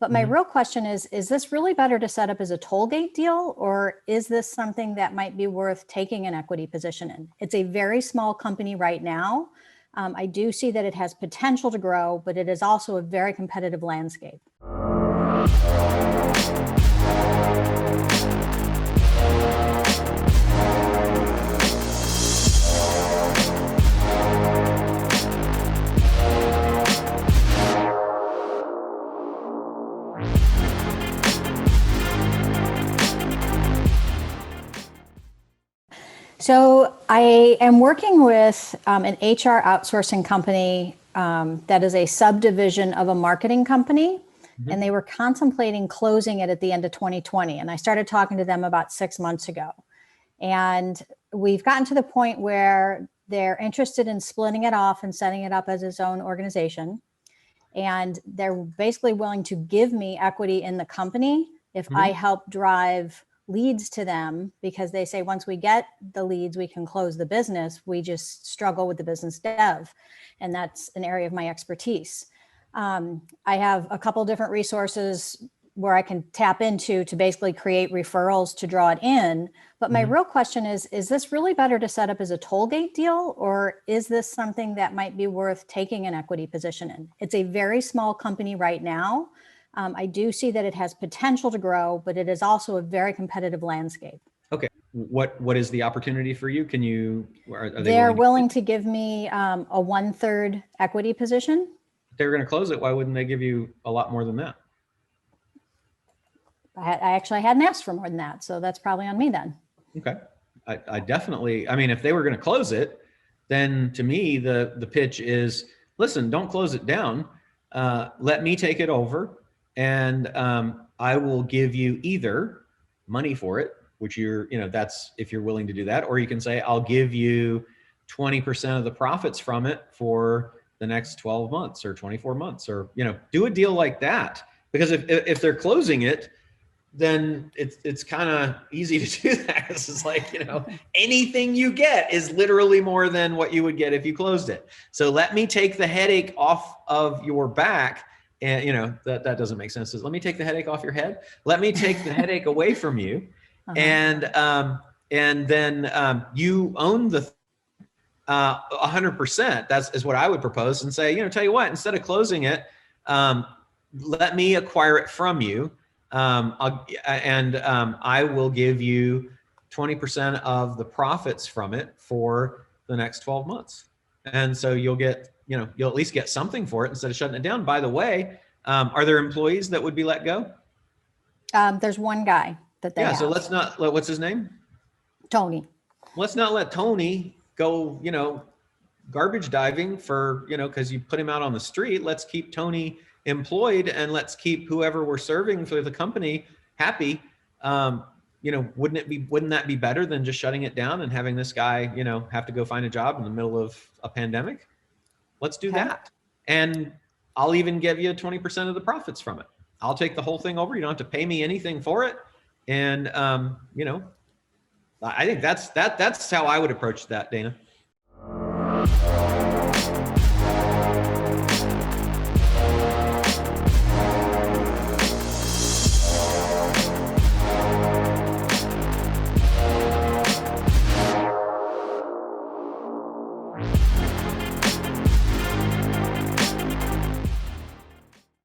But my real question is this really better to set up as a toll gate deal, or is this something that might be worth taking an equity position in? It's a very small company right now. I do see that it has potential to grow, but it is also a very competitive landscape. So I am working with an HR outsourcing company that is a subdivision of a marketing company, and they were contemplating closing it at the end of 2020. And I started talking to them about 6 months ago. And we've gotten to the point where they're interested in splitting it off and setting it up as its own organization. And they're basically willing to give me equity in the company if I help drive leads to them, because they say once we get the leads, we can close the business. We just struggle with the business dev. And that's an area of my expertise. I have a couple different resources where I can tap into to basically create referrals to draw it in. But my real question is this really better to set up as a toll gate deal, or is this something that might be worth taking an equity position in? It's a very small company right now. I do see that it has potential to grow, but it is also a very competitive landscape. Okay. What is the opportunity for you? Can you, are they They're willing to give me a 1/3 equity position. If they were going to close it, why wouldn't they give you a lot more than that? I actually hadn't asked for more than that. So that's probably on me then. Okay. I definitely, I mean, if they were going to close it, then to me, the pitch is, listen, don't close it down. Let me take it over. And I will give you either money for it, which that's if you're willing to do that, or you can say, I'll give you 20% of the profits from it for the next 12 months or 24 months, or, do a deal like that. Because if they're closing it, then it's kind of easy to do that. It's like, anything you get is literally more than what you would get if you closed it. So let me take the headache off of your back. And that doesn't make sense. Let me take the headache off your head. Let me take the headache away from you. And then you own the 100%. That's what I would propose, and say, tell you what, instead of closing it, let me acquire it from you. I will give you 20% of the profits from it for the next 12 months. And so you'll get, you'll at least get something for it instead of shutting it down. By the way, are there employees that would be let go? There's one guy that they have. So let's not let, what's his name? Tony. Let's not let Tony go, garbage diving for, because you put him out on the street. Let's keep Tony employed, and let's keep whoever we're serving for the company happy. Wouldn't that be better than just shutting it down and having this guy, have to go find a job in the middle of a pandemic? Let's do that. And I'll even give you 20% of the profits from it. I'll take the whole thing over. You don't have to pay me anything for it. And, I think that's how I would approach that, Dana.